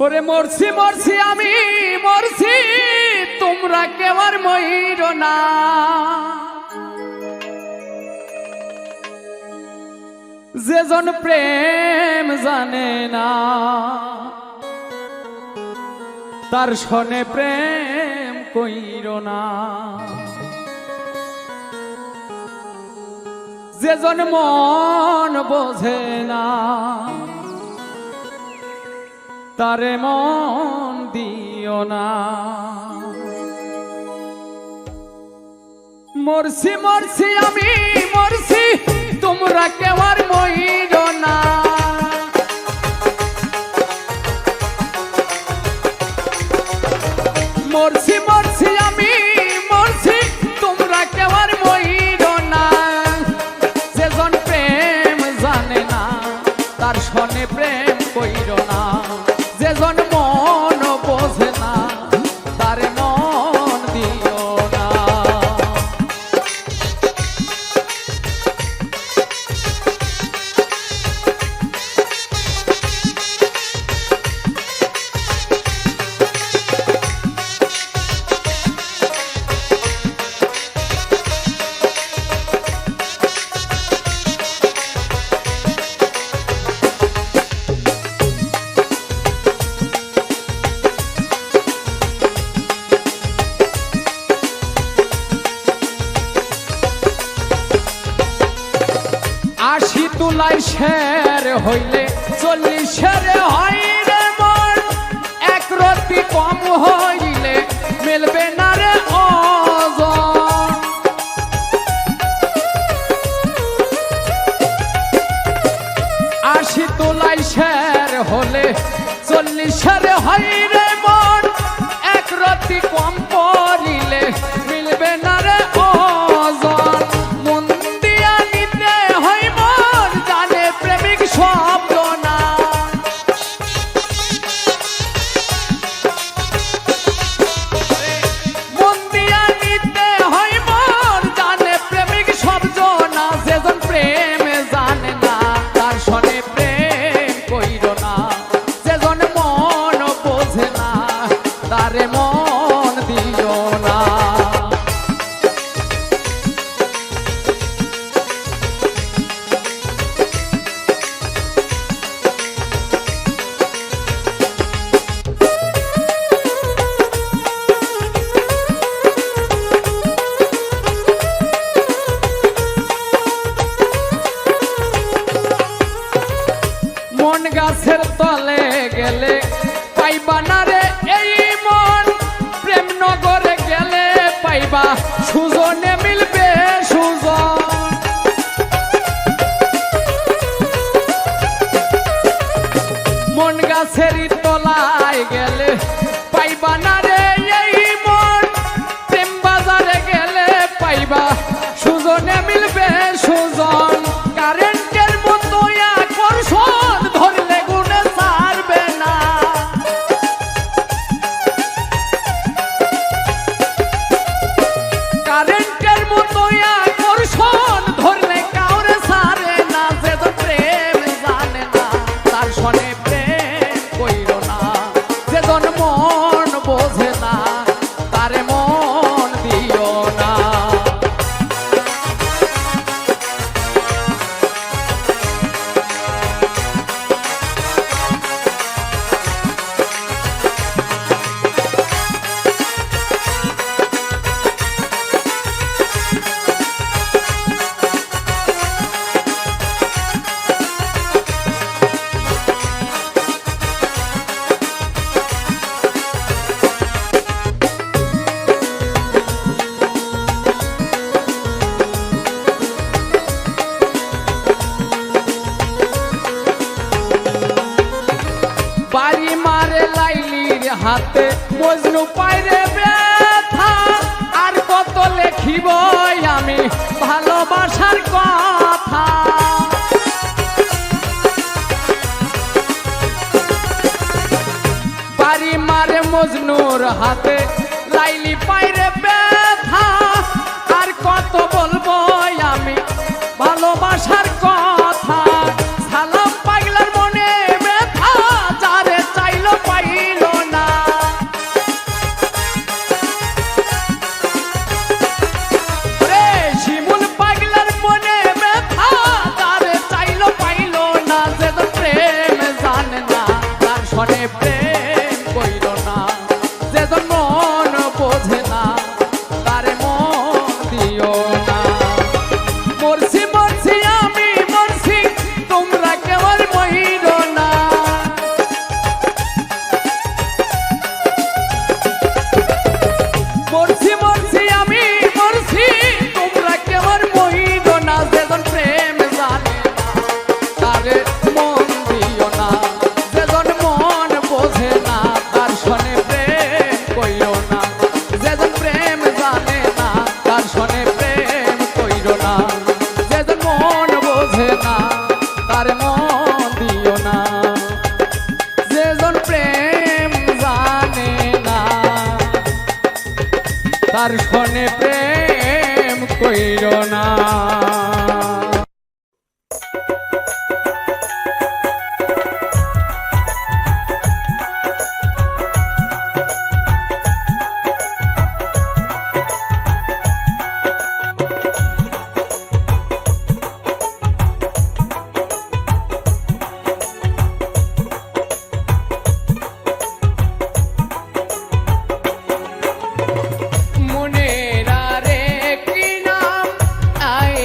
ওরে মরছি মরছি আমি মরছি, তোমরা কেউ আর মইর না। যেজন প্রেম জানে না তার সনে প্রেম কইর না। যেজন মন বোঝে না তারে মন দিও না। মরছি মরছি আমি মরছি, তোমরা কেউ আর মইর না। মরছি মরছি আমি মরছি, তোমরা কেউ আর মইর না। যেজন প্রেম জানে না তার সনে প্রেম কইর না। যেজন মন বোঝে না তার মন দিও না। আশি তুলাই শের হইলে 40 শের হয় রে মন। এক রতি কম হইলে মিলবে না রে ওজন। আশি তুলাই শের হলে 40 শের হয় রে মন। এক রতি কম পড়িলে মিলবে না রে ওজন। মন দিয়া নিতে হয় মন, জানে প্রেমিক শব্দ না। মন দিয়া নিতে হয় মন, জানে প্রেমিক শব্দ না। যেজন প্রেম জানে না তার সনে প্রেম কইর না। যেজন মন বোঝে না তারে মন দিও না। মন গাছের তলে গেলে পাইবা না রে এই মন। প্রেম নগরে গেলে পাইবা সুজনে মিলবে সুজন। মন গাছের তলায় গেলে পাইবা না রে এই মন। প্রেম বাজারে গেলে পাইবা সুজনে মিলবে সুজন। কারেন্টের মতো আকর্ষণ ধরলে গুণে ছাড়বে না। কারেন্টের মতো আকর্ষণ ধরলে কাউরে ছাড়ে না। যেজন প্রেম জানে না তার সনে প্রেম কইর না। যেজন মন বোঝে না তারে মন দিও না। বাড়ি মারে লাইলির হাতে মজনু পাইরে ব্যথা। আর কত লেখিব আমি ভালোবাসার কথা। বাড়ি মারে মজনুর হাতে লাইলি পাইরে ব্যথা। আর কত বলবো আমি ভালোবাসার কথা। সালাম পাগলার মনে ব্যথা, যারে চাইলো পাই সনে প্রেম কইর না, যেজন মন বোঝে না তারে মন দিও না। মরছি মরছি আমি মরছি, তোমরা কেউ আর মইর না। মরছি মরছি আমি মরছি, তোমরা কেউ আর মইর না। যেজন প্রেম জানে না তারে মন দিও না, যেজন মন বোঝে না তার সনে প্রেম কইরো না। যেজন প্রেম জানে না তার সনে প্রেম কইরো না, যেজন মন বোঝে না তার মন দিও না। যেজন প্রেম জানে না তার সনে প্রেম কইরো না। মনের আরে কি নাম আই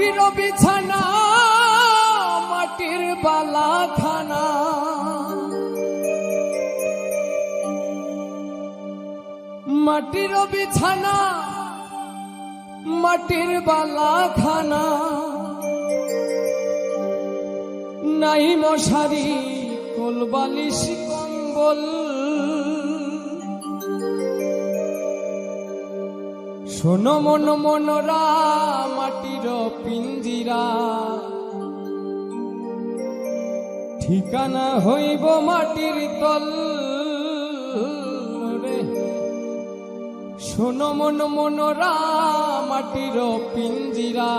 মাটির বিছানা মাটির বালাখানা মাটির বিছানা মাটির বালাখানা নাই মশারি কোল বালিশ কম্বল শোনো মন মনরা মাটির পিঞ্জিরা ঠিকানা হইব মাটির তল রে শোনো মন মনরা মাটির পিঞ্জিরা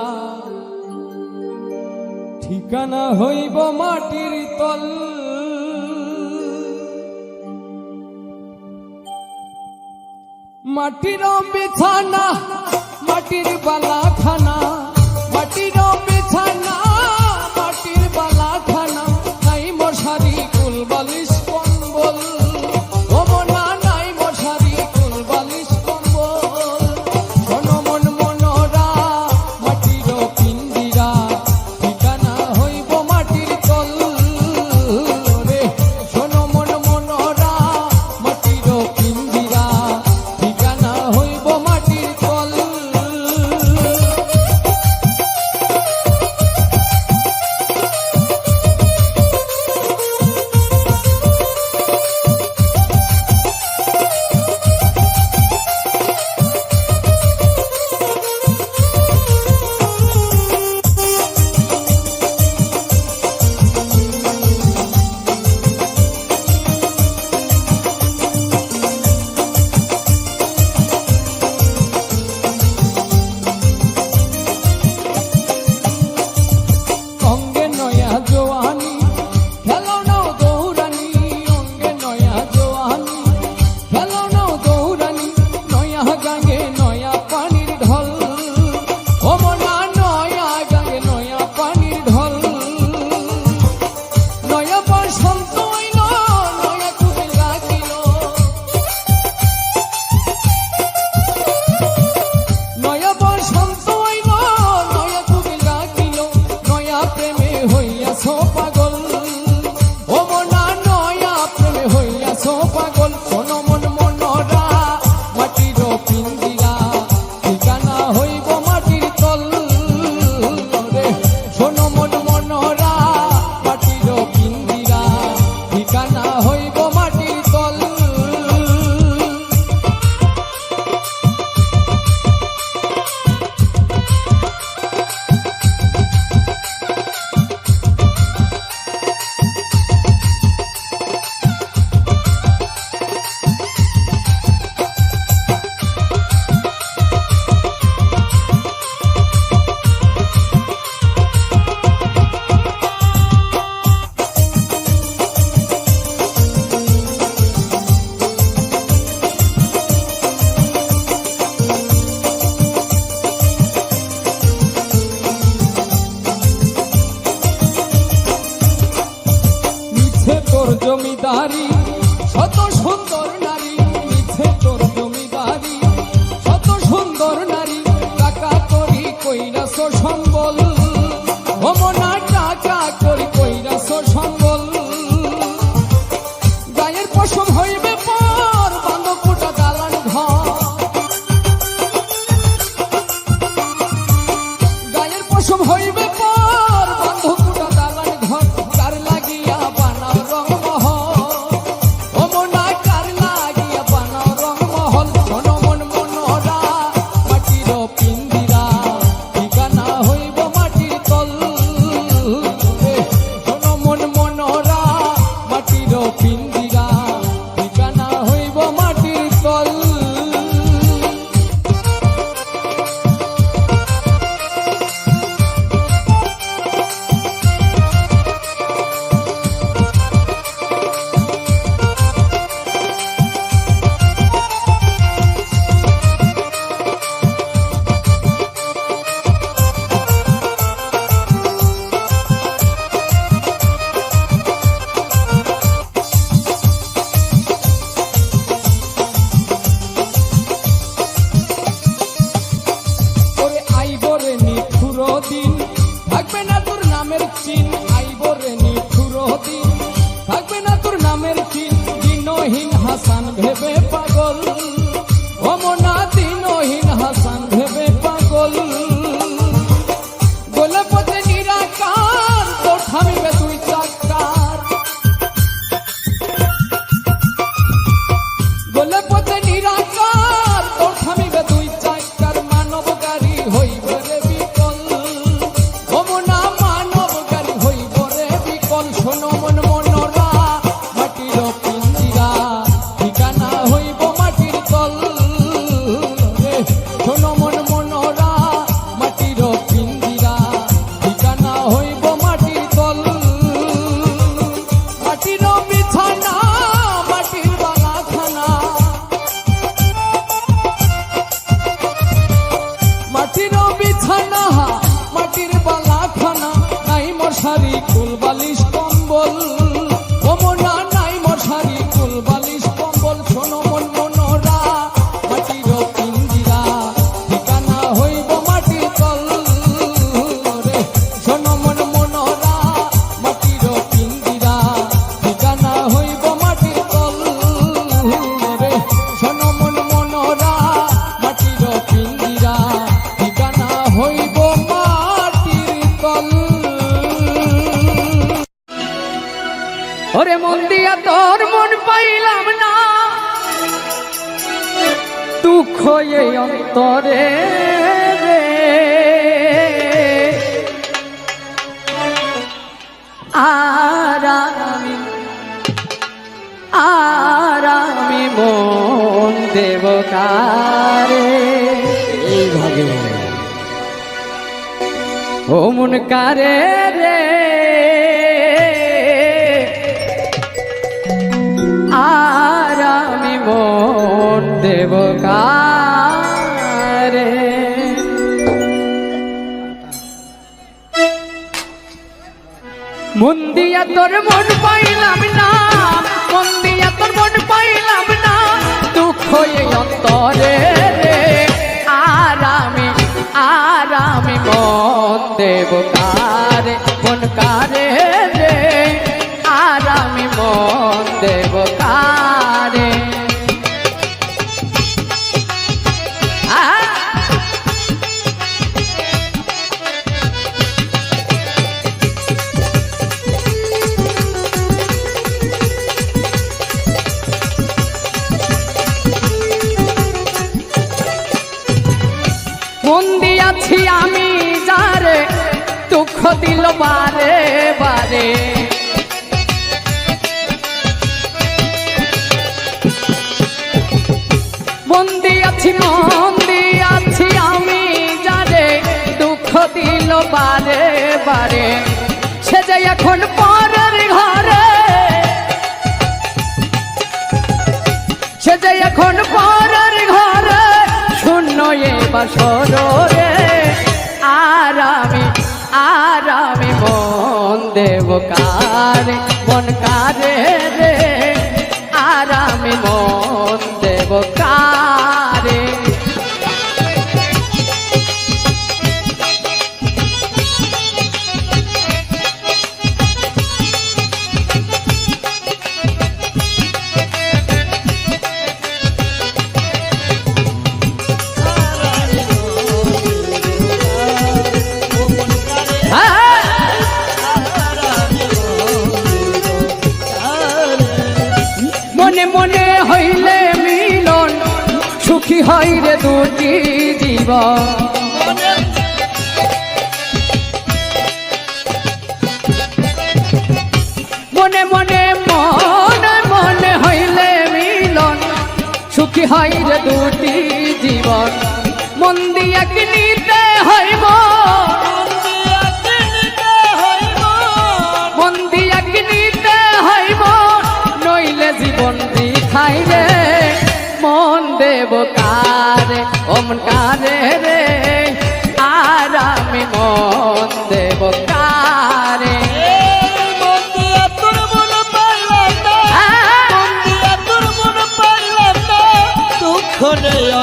ঠিকানা হইব মাটির তল মাটির বিছানা মাটির বালাখানা মাটির বিছানা মাটির বালাখানা নাই মশারি কুল বালিশ কম্বল ও মনা নাই মশারি কুল বালিশ কম্বল শোনো মন মনরা মাটির পিঞ্জিরা ঠিকানা হইব মাটির তল রে শোনো মন মনরা মাটির পিঞ্জিরা ঠিকানা হইব মাটির তল অঙ্গে নয়া জোয়ানি খেলো নাও দৌড়ানি অঙ্গে নয়া জোয়ানি খেলো নাও দৌড়ানি নয়া গাঙ্গে নয়া পানির ঢল ও মনা নয়া গাঙ্গে নয়া পানির ঢল নয়া বসন্ত আইল নয়া কুমিল রাখিল নয়া বসন্ত আইল নয়া কুমিল রাখিল নয়া প্রেমে হইয়াছো পাগল ও মনা নয়া প্রেমে হইয়াছো পাগল শোনো মন মনরা মাটির পিঞ্জিরা ঠিকানা হইব মাটির তল রে শোনো মন মনরা মাটির পিঞ্জিরা ঠিকানা হইব মাটির তল মিছে তোর জমিদারি শত সুন্দর নারী মিছে তোর জমিদারি শত সুন্দর নারী টাকা করি কইরাছ সম্বল ও মনা টাকা করি কইরাছ সম্বল গায়ের পশম হইবে পর বান্ধ কোটা দালান ঘর গায়ের পশম হইবে পর বান্ধ কোটা দালান ঘর কার লাগিয়া বানাও রংমহল ও মনা কার চিরদিন থাকবে না তোর নামের চিন দিনহীন হাসান ভেবে পাগল ও মনা দিনহীন হাসান ভেবে পাগল বলে পথে নিরাকার তোর থামিবে তুই চাকার বলে পথে নিরাকার তোর থামিবে তুই চাকার মানব গাড়ি হইব রে বিকল ও মনা মানব গাড়ি হইব রে বিকল শোনো মন মনোরা মাটির পিঞ্জিরা ঠিকানা হইব মাটির তল রে শোনো মন মনোরা মাটির পিঞ্জিরা ঠিকানা হইব মাটির তল মাটির বিছানা মাটির বালাখানা মাটির বিছানা মাটির বালাখানা নাই মশারি কুল বালিশ কম্বল ও মনা নাই মশারি কুল বালিশ কম্বল শোনো মন মনোরা মাটির পিঞ্জিরা ঠিকানা হইব মাটির তল রে শোনো মন মনোরা মাটির পিঞ্জিরা ঠিকানা হইব মাটির তল রে শোনো মন মনোরা মাটির পিঞ্জিরা ঠিকানা হইব মাটির তল ওরে মন দিয়া তোর মন পাইলাম না দুঃখ এই অন্তরে রে আরামি মন দেব কারে এইভাবে ও মন কারে রে আরামি মন দেব কারে মন দিয়া তোর মন পাইলাম না মন দিয়া তোর মন পাইলাম না দুঃখ এই অন্তরে রে আরামি মন দেব কারে মন কারে রে আরামি মন দেব কারে মন দিয়াছি আমি যারে দুঃখ দিল বারে বারে মন দিয়াছি আমি যারে দুঃখ দিল বারে বারে সে যে এখন পরের ঘরে সে যে এখন পরের ঘরে শূন্য এ বাসর রে আরামি মন দেব কারে মন কারে রে আরামি মন দেব কারে মনে মনে হইলে মিলন সুখী হয় রে দুটি জীবন মনে মনে হইলে মিলন সুখী হয় রে দুটি জীবন মন দিয়া কিনিতে হইব মন দিয়া কিনিতে হইব নইলে জীবন দিখাই রে মন দেব কারে ওম কারে রে আরামি মন দেব কারে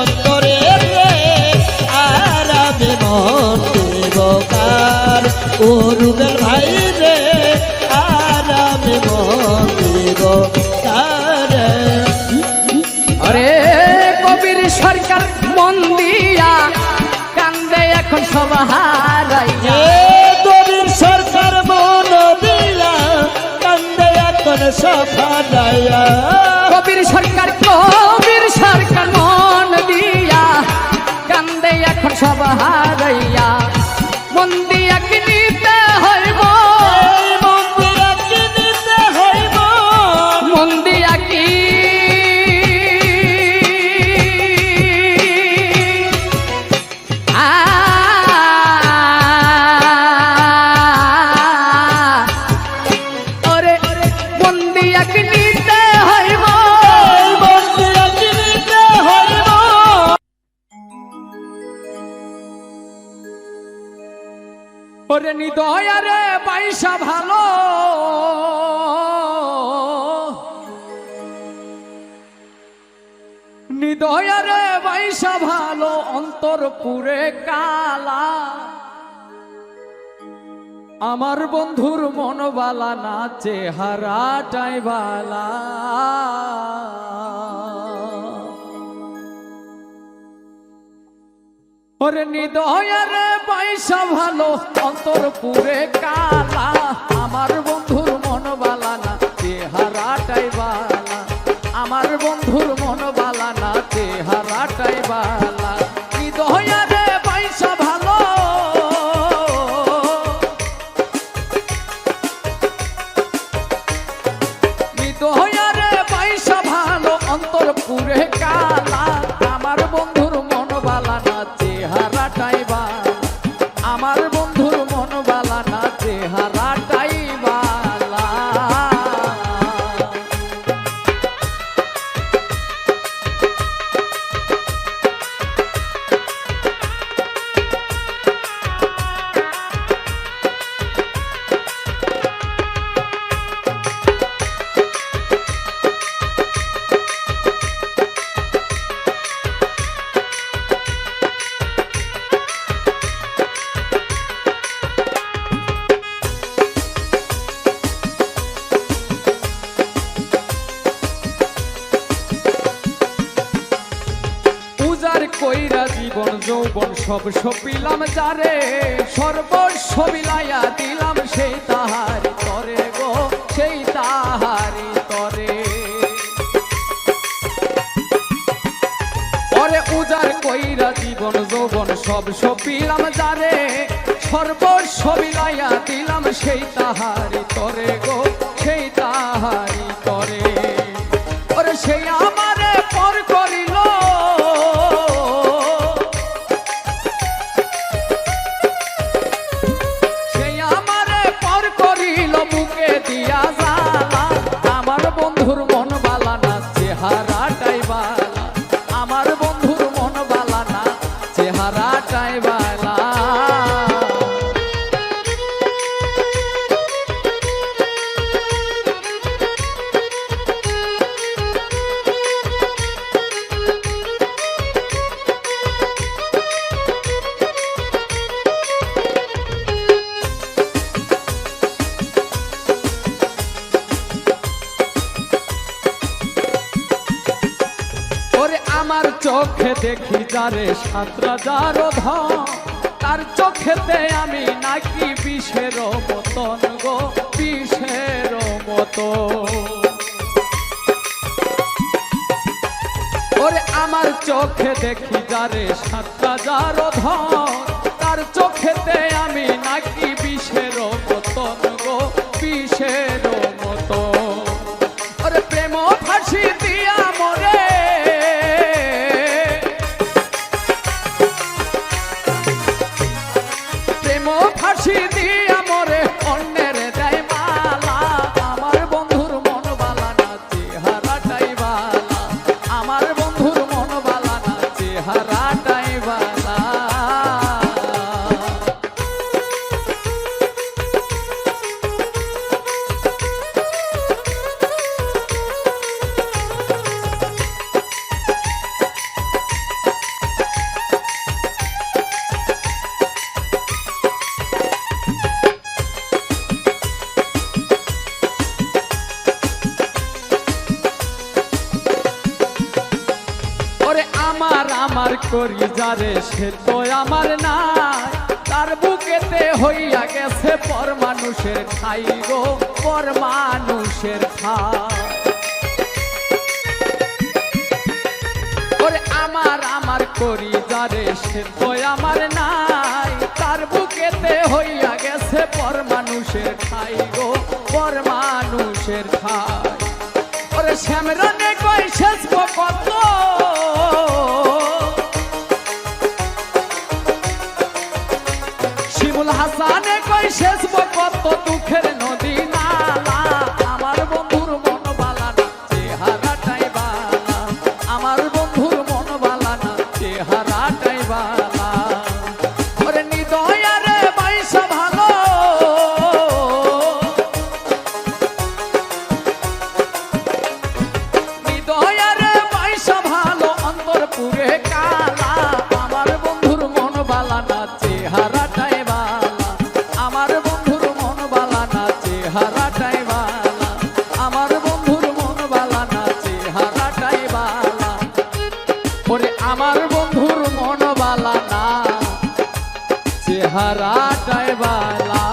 অন্তরে রে আরামে মন দেব মন্দির তারে আরে কবির সরকার মন দিয়া কান্দে এখন সব হারাইয়া কবির সরকার মন দিয়া কান্দে এখন সব হারাইয়া কবির সরকার মন দিয়া কান্দে এখন সব হারাইয়া মন দিয়া কি নিতে হইব মন দিয়া কি নিতে হইব মন দিয়া কি ওরে মন দিয়া কি নিতে হইব মন দিয়া কি নিতে হইব ওরে নিদয়ারে পয়সা ভালো নিদয়ারে পয়সা ভালো অন্তর পুরে কালা আমার বন্ধুর মন বালা না চেহারাটাই বালা ওরে নিদয়ারে পয়সা ভালো অন্তর পুরে কালা আমার বন্ধুর মন বালা না চেহারাটাই বালা আমার বন্ধুর মন বালা না চেহারাটাই বালা নিদয়ারে পয়সা ভালো নিদয়ারে পয়সা ভালো অন্তর পুরে কালা আমার বন্ধুর মন বালা না চেহারাটাই বালা আমার বন্ধুর মন বালা না চেহারাটাই বালা উজার কইরা জীবন যৌবন সব সপিলাম যারে সর্বস্ব বিলাইয়া দিলাম সেই তাহারি তরে গো সেই তাহারি তরে ওরে উজার কইরা জীবন যৌবন সব সপিলাম যারে সর্বস্ব বিলাইয়া দিলাম সেই তাহারি তরে গো সেই তাহারি তরে ওরে সেই আমারে পর করিল সেই আমারে পর করিল বুকে দিয়া জ্বালা আমার বন্ধুর মন বালা না চেহারাটাই বালা আমার বন্ধুর মন বালা না চেহারাটাই বালা ওরে আমার চোখে দেখি যারে সাতরা যারো ধন তার চোখেতে আমি নাকি বিষের মতন গো বিষের মতো ওরে আমার চোখে দেখি যারে সাতরা যারো ধন তার চোখেতে আমি নাকি বিষের মতন গো বিষের মতো ওরে প্রেম ফাঁসি দিয়া মরে প্রেম ফাঁসি দিয়া মরে অন্যের দেয় মালা আমার বন্ধুর মন বালা না চেহারাটাই বালা আমার বন্ধুর মন বালা না চেহারাটাই বালা আমার করি যারে সে তো আমার নাই, তার বুকেতে হইয়া গেছে পর মানুষের ঠাই গো, পর মানুষের ঠাই। ওরে আমার করি যারে সে তো আমার নাই, তার বুকেতে হইয়া গেছে পর মানুষের ঠাই গো, পর মানুষের ঠাই। ওরে শ্যামরনে কই শেষ কত, শিমুল হাসানে কই শেষ কত দুঃখের নদী নালা। আমার বন্ধুর মন বালা না, চেহারাটাই বালা, আমার বন্ধুর মন বালা না, চেহারাটাই বালা। ওরে নিদয়ারে বাইসা ভালো, নিদয়ারে বাইসা ভালো, অন্তর পুরে কালা। আমার বন্ধুর মন বালা না, চেহারাটাই বালা, আমার বন্ধুর মন বালা না, চেহারাটাই বালা, আমার বন্ধুর মন বালা না, চেহারাটাই বালা। ওরে আমার বন্ধুর মন বালা না, চেহারাটাই বালা।